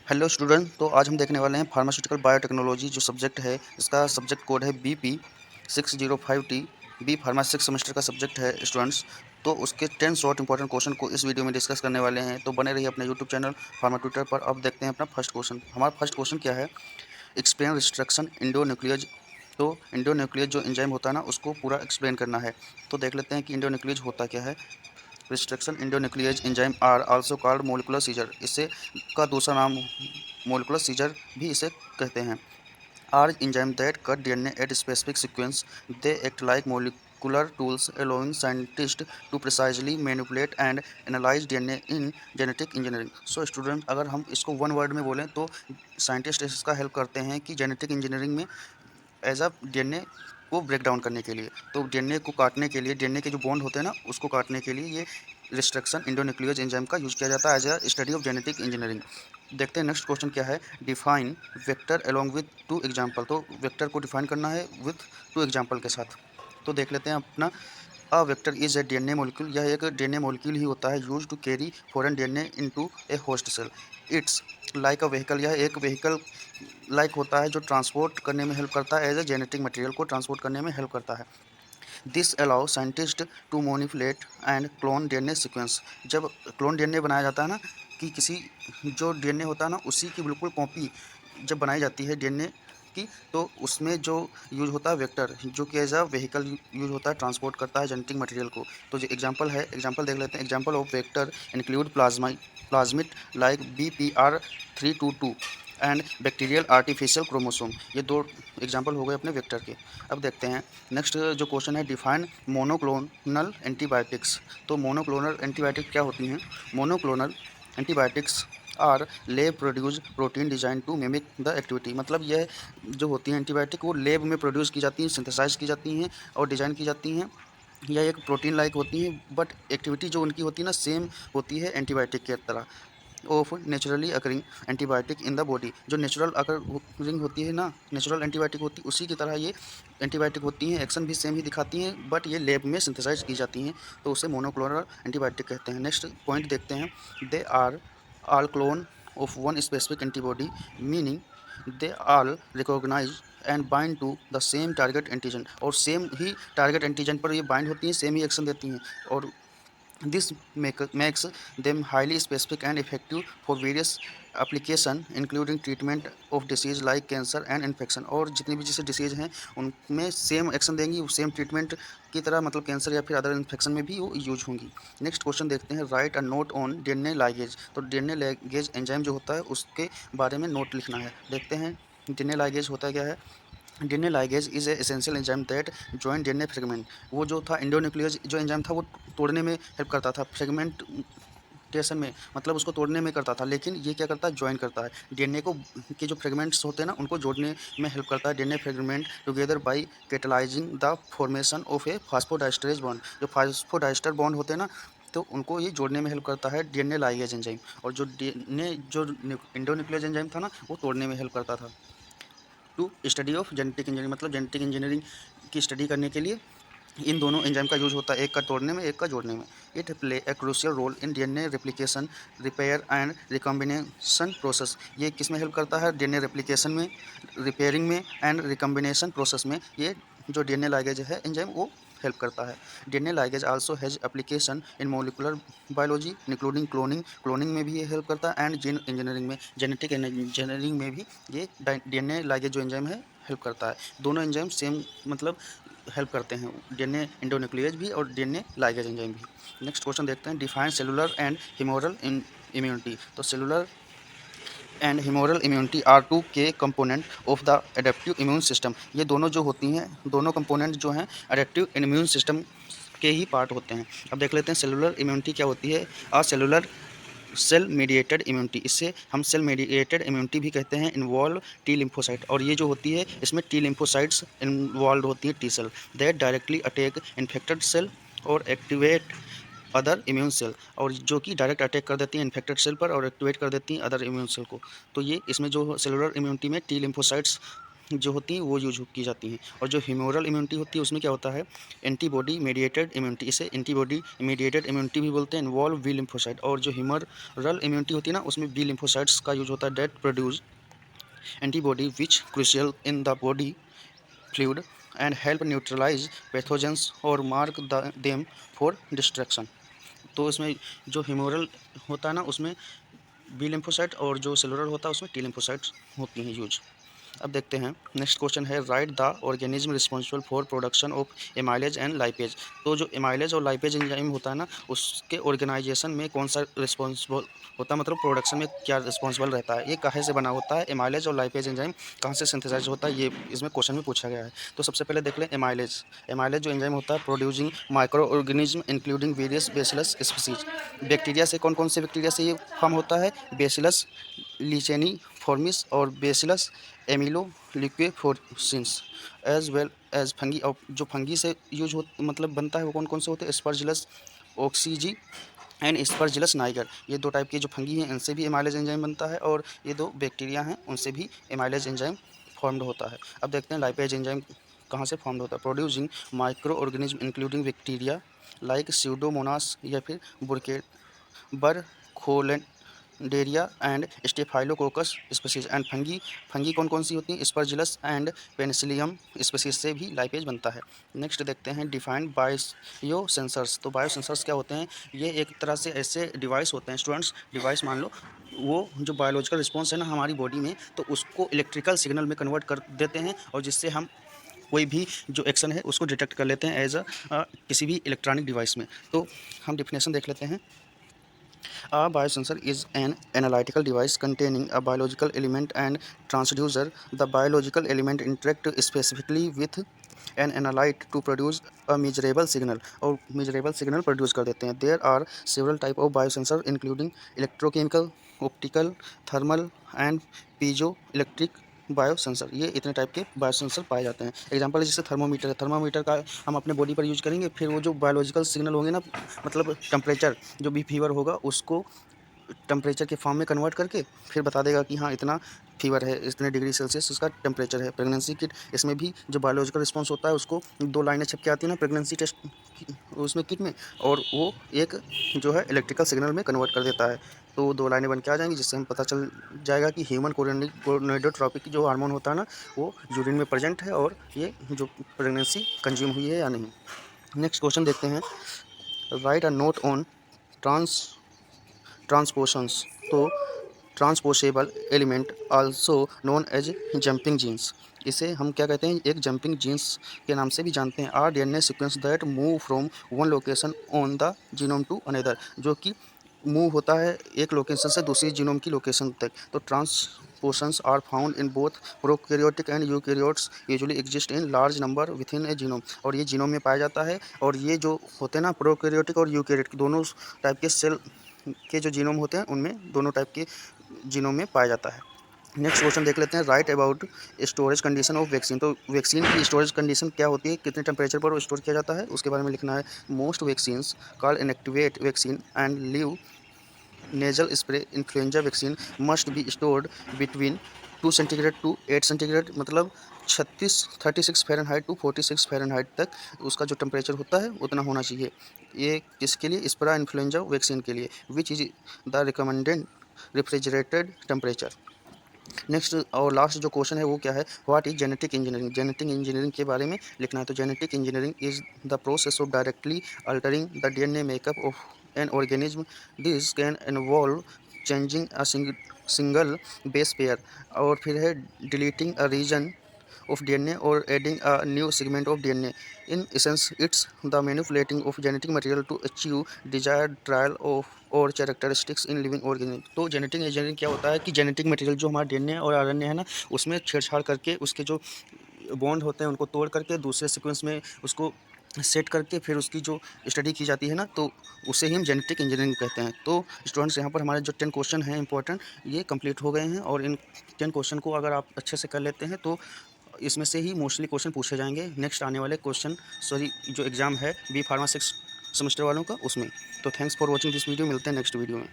Hello student. तो आज हम देखने वाले हैं फार्मास्यूटिकल बायोटेक्नोलॉजी जो सब्जेक्ट है। इसका सब्जेक्ट कोड है BP 605T। B pharma 6 semester का सब्जेक्ट है स्टूडेंट्स। तो उसके 10 शॉर्ट इंपॉर्टेंट क्वेश्चन को इस वीडियो में डिस्कस करने वाले हैं। तो बने रहिए अपने यूट्यूब चैनल फार्मा ट्विटर पर। अब देखते हैं अपना फर्स्ट क्वेश्चन। हमारा फर्स्ट क्वेश्चन क्या है? Explain restriction endonuclease. तो इंडोन्यूक्लियज जो एंजाइम होता है ना, उसको पूरा एक्सप्लेन करना है। तो देख लेते हैं कि इंडोन्यूक्लियज होता क्या है। Restriction endonuclease enzyme are also called molecular scissor. इसे का दूसरा नाम मोलिकुलर सीजर भी इसे कहते हैं। Are enzyme that cut DNA at specific sequence. They act like molecular tools allowing scientists to precisely manipulate and analyze DNA in genetic engineering। So student, अगर हम इसको वन वर्ड में बोलें तो साइंटिस्ट इसका हेल्प करते हैं कि जेनेटिक इंजीनियरिंग में एज अ डीएनए को ब्रेक डाउन करने के लिए। तो डीएनए को काटने के लिए, डीएनए के जो बॉन्ड होते हैं ना, उसको काटने के लिए ये रिस्ट्रक्शन इंडोन्यूक्लियज एंजाइम का यूज किया जाता है as a study of genetic engineering. देखते हैं नेक्स्ट क्वेश्चन क्या है। Define vector along with two example. तो वेक्टर को डिफाइन करना है विथ टू एग्जाम्पल के साथ। तो देख लेते हैं अपना। A vector is a DNA molecule. यह एक डीएनए मॉलिक्यूल ही होता है use to carry foreign DNA into a host cell. It's like a vehicle. यह एक व्हीकल लाइक होता है जो ट्रांसपोर्ट करने में हेल्प करता है, एज ए जेनेटिक मटेरियल को ट्रांसपोर्ट करने में हेल्प करता है। This allow scientist to manipulate and clone DNA sequence. जब क्लोन डीएनए बनाया जाता है ना, कि किसी जो डीएनए होता है ना, उसी की बिल्कुल कॉपी जब बनाई जाती है डीएनए की, तो उसमें जो यूज होता है वेक्टर, जो कि एज अ व्हीकल यूज होता है, ट्रांसपोर्ट करता है जेनेटिक मटेरियल को। तो जो एग्जांपल है, एग्जांपल देख लेते हैं। Example of vector include plasmid like BPR322 and bacterial artificial chromosome. ये दो एग्जांपल हो गए अपने वेक्टर के। अब देखते हैं नेक्स्ट जो क्वेश्चन है। Define monoclonal antibiotics. तो मोनोक्लोनल एंटीबायोटिक क्या होती हैं? Monoclonal antibiotics are lab produce protein design to mimic the activity. मतलब यह जो होती हैं एंटीबायोटिक, वो लेब में प्रोड्यूस की जाती हैं, सिंथेसाइज की जाती हैं और डिज़ाइन की जाती हैं। यह एक प्रोटीन लाइक होती हैं, बट एक्टिविटी जो उनकी होती है ना, सेम होती है एंटीबायोटिक की तरह। Of naturally occurring antibiotic in the body. जो नेचुरल अकरिंग होती है ना, नेचुरल एंटीबायोटिक होती है, उसी की तरह ये एंटीबायोटिक होती हैं। एक्शन भी सेम ही दिखाती हैं, बट ये लेब में सिंथेसाइज की जाती हैं, तो उसे मोनोक्लोनल एंटीबायोटिक कहते हैं। नेक्स्ट पॉइंट देखते हैं। They are all clone of one specific antibody, meaning they all recognise and bind to the same target antigen. और सेम ही टारगेट एंटीजन पर ये बाइंड होती हैं, सेम ही एक्शन देती हैं। और this makes them highly specific and effective for various application including treatment of disease like cancer and infection। और जितनी भी जैसे डिसीज़ हैं उनमें सेम एक्शन देंगी, सेम ट्रीटमेंट की तरह, मतलब कैंसर या फिर अदर इन्फेक्शन में भी वो यूज होंगी। नेक्स्ट क्वेश्चन देखते हैं। Write a note on DNA ligase. तो डीएनए लाइगेज एंजाइम जो होता है उसके बारे में नोट लिखना है। देखते हैं डीएनए लाइगेज होता क्या है। DNA ligase is a essential enzyme that join DNA fragment. वो जो था इंडोन्यूक्लियस जो एंजाइम था, वो तोड़ने में हेल्प करता था, फ्रेगमेंटेशन में, मतलब उसको तोड़ने में करता था। लेकिन ये क्या करता है? ज्वाइन करता है डीएनए को, के जो फ्रेगमेंट्स होते हैं ना, उनको जोड़ने में हेल्प करता है। DNA fragment together by catalysing the formation of a phosphodiesterase bond. जो फास्फोडाइस्टर बॉन्ड होते हैं ना, तो उनको ये जोड़ने में हेल्प करता है डीएनए लाइगेज एंजाइम। और जो डीएनए जो इंडोन्यूक्लियस एंजाइम था ना, वो तोड़ने में हेल्प करता था। To study of genetic engineering, मतलब जेनेटिक इंजीनियरिंग की स्टडी करने के लिए इन दोनों एंजाइम का यूज होता है, एक का तोड़ने में, एक का जोड़ने में। It play a crucial role in DNA replication, repair and recombination process. ये किस में हेल्प करता है? डीएनए रेप्लिकेशन में, रिपेयरिंग में एंड रिकॉम्बिनेशन प्रोसेस में ये जो डीएनए लाइगेज है एंजाइम, वो हेल्प करता है। DNA ligase also has application in molecular biology including cloning. Cloning में भी ये हेल्प करता है एंड जीन इंजीनियरिंग में, जेनेटिक इंजीनियरिंग में भी ये डीएनए लाइगेज जो एंजाइम है हेल्प करता है। दोनों एंजाइम सेम, मतलब हेल्प करते हैं, डीएनए इंडोन्यूक्लियेज भी और डीएनए लाइगेज एंजाइम भी। नेक्स्ट क्वेश्चन देखते हैं। Define cellular and humoral immunity. तो cellular and humoral immunity are two के component of the adaptive immune system. ये दोनों जो होती हैं, दोनों कंपोनेंट जो हैं एडेप्टिव इम्यून सिस्टम के ही पार्ट होते हैं। अब देख लेते हैं सेलुलर इम्यूनिटी क्या होती है। आ सेलुलर सेल मीडिएटेड इम्यूनिटी, इससे हम सेल मीडिएटेड इम्यूनिटी भी कहते हैं। इन्वॉल्व टी लिम्फोसाइट, और ये जो होती है इसमें टी लिम्फोसाइट्स इन्वॉल्व होती हैं, T cell that directly attack infected cell और एक्टिवेट अदर इम्यून सेल, और जो कि डायरेक्ट अटैक कर देती हैं इन्फेक्टेड सेल पर और एक्टिवेट कर देती हैं अदर इम्यून सेल को। तो ये इसमें जो सेलुलर इम्यूनिटी में टी लिम्फोसाइट्स जो होती हैं वो यूज की जाती हैं। और जो ह्यूमोरल इम्यूनिटी होती है उसमें क्या होता है, एंटीबॉडी मीडिएटेड इम्यूनिटी, इसे एंटीबॉडी मीडिएटेड इम्यूनिटी भी बोलते हैं। Involve B lymphocyte. और जो ह्यूमरल इम्यूनिटी होती है ना, उसमें बी लिम्फोसाइट्स का यूज होता है, that produce antibody which crucial in the body fluid and help neutralise pathogens और मार्क देम फॉर डिस्ट्रक्शन। तो इसमें जो ह्यूमोरल होता है ना, उसमें बी लिम्फोसाइट, और जो सेलुलर होता है उसमें टी लिम्फोसाइट्स होती हैं यूज। अब देखते हैं नेक्स्ट क्वेश्चन है, right the organism responsible for production of amylase and lipase. तो जो एमाइलेज और लाइपेज एंजाइम होता है ना, उसके ऑर्गेनाइजेशन में कौन सा रिस्पॉन्सिबल होता है, मतलब प्रोडक्शन में क्या रिस्पॉन्सिबल रहता है, ये काहे से बना होता है, एमाइलेज और लाइपेज एंजाइम कहाँ से सिंथेसाइज होता है, ये इसमें क्वेश्चन में पूछा गया है। तो सबसे पहले देख लें एमाइलेज। एमाइलेज जो एंजाइम होता है producing micro organism including various bacillus species. Bacteria से कौन कौन से बैक्टीरिया से ये फॉर्म होता है, बेसिलस लीचेनी फॉर्मिस और bacillus amyloliquefaciens as well as fungi. और जो फंगी से यूज हो मतलब बनता है वो कौन कौन से होते हैं, स्पर्जिलस ऑक्सीजी एंड स्पर्जिलस नाइगर। ये दो टाइप के जो फंगी हैं इनसे भी एमाइलेज एंजाइम बनता है, और ये दो बैक्टीरिया हैं उनसे भी एमाइलेज एंजाइम फॉर्म्ड होता है। अब देखते हैं लाइपेज एंजाइम कहाँ से फॉर्म्ड होता है, producing micro organism including bacteria like pseudomonas या फिर burke burkholderia and staphylococcus species and fungi. Fungi कौन कौन सी होती हैं, स्पर्जिलस एंड पेनिसिलियम स्पीसीज से भी लाइपेज बनता है। नेक्स्ट देखते हैं डिफाइंड बायो सेंसर्स। तो बायो सेंसर्स क्या होते हैं, ये एक तरह से ऐसे डिवाइस होते हैं स्टूडेंट्स, डिवाइस मान लो, वो जो बायोलॉजिकल रिस्पॉन्स है ना हमारी बॉडी में, तो उसको इलेक्ट्रिकल सिग्नल में कन्वर्ट कर देते हैं, और जिससे हम कोई भी जो एक्शन है उसको डिटेक्ट कर लेते हैं एज किसी भी इलेक्ट्रॉनिक डिवाइस में। तो हम डिफिनेशन देख लेते हैं। A biosensor is an analytical device containing a biological element and transducer. The biological element interact specifically with an analyte to produce a measurable signal, और measurable signal produce कर देते हैं। There are several type of biosensor including electrochemical, optical, thermal and piezoelectric biosensor. ये इतने type के biosensor पाए जाते हैं। एग्जांपल है जैसे थर्मोमीटर है, थर्मोमीटर का हम अपने बॉडी पर यूज करेंगे, फिर वो जो बायोलॉजिकल सिग्नल होंगे ना, मतलब टेम्परेचर, जो भी फीवर होगा उसको टेम्परेचर के फॉर्म में कन्वर्ट करके फिर बता देगा कि हाँ इतना फीवर है, इतने डिग्री सेल्सियस उसका टेम्परेचर है। प्रेगनेंसी किट, इसमें भी जो बायोलॉजिकल रिस्पॉन्स होता है उसको दो लाइनें छप के आती हैं ना प्रेगनेंसी टेस्ट उसमें किट में, और वो एक जो है इलेक्ट्रिकल सिग्नल में कन्वर्ट कर देता है। तो दो लाइनें बन के आ जाएंगी जिससे हम पता चल जाएगा कि ह्यूमन गोनेडोट्रोपिक जो हार्मोन होता है ना, वो यूरिन में प्रेजेंट है और ये जो प्रेगनेंसी कंज्यूम हुई है या नहीं। नेक्स्ट क्वेश्चन देखते हैं, write a note on transposons. तो transposable element also known as jumping genes, इसे हम क्या कहते हैं, एक जंपिंग जीन्स के नाम से भी जानते हैं। Are DNA sequence that move from one location on the genome to another, जो कि मूव होता है एक लोकेशन से दूसरी जीनोम की लोकेशन तक। तो transposons are found in both prokaryotic and eukaryotes, usually exist in large number within a genome. और ये जीनोम में पाया जाता है, और ये जो होते हैं ना प्रोकैरियोटिक और यूकैरियोटिक दोनों टाइप के सेल के जो जीनोम होते हैं उनमें दोनों टाइप के जीनोम में पाया जाता है। नेक्स्ट क्वेश्चन देख लेते हैं, right about storage condition of vaccine. तो वैक्सीन की स्टोरेज कंडीशन क्या होती है, कितने टेम्परेचर पर वो स्टोर किया जाता है, उसके बारे में लिखना है। Most vaccines called inactivate vaccine and live nasal spray influenza vaccine must be stored between 2 centigrade to 8 centigrade, मतलब 36 फ़ारेनहाइट टू 46 फ़ारेनहाइट तक उसका जो टेम्परेचर होता है उतना होना चाहिए। ये किसके लिए, स्प्रा इन्फ्लुएंजा वैक्सीन के लिए, which is the recommended refrigerated temperature. Next और लास्ट जो क्वेश्चन है वो क्या है, what is genetic engineering. Genetic engineering के बारे में लिखना है। तो genetic engineering is the process of directly altering the DNA makeup of an organism. This can involve changing a single base pair, और फिर है deleting a region of DNA or adding a new segment of DNA. In essence, it's the manipulating of genetic material to achieve desired trial of or characteristics in living organism. तो genetic engineering क्या होता है कि genetic material जो हमारा DNA और RNA है ना, उसमें छेड़छाड़ करके उसके जो बॉन्ड होते हैं उनको तोड़ करके दूसरे सीक्वेंस में उसको सेट करके फिर उसकी जो स्टडी की जाती है ना, तो उसे ही हम जेनेटिक इंजीनियरिंग कहते हैं। तो स्टूडेंट्स यहाँ पर हमारे जो 10 क्वेश्चन हैं इंपॉर्टेंट, ये कंप्लीट हो गए हैं, और इन 10 क्वेश्चन को अगर आप अच्छे से कर लेते हैं तो इसमें से ही मोस्टली क्वेश्चन पूछे जाएंगे नेक्स्ट आने वाले क्वेश्चन जो एग्ज़ाम है बी फार्मा 6 सेमेस्टर वालों का उसमें। तो thanks for watching this video, मिलते हैं नेक्स्ट वीडियो में।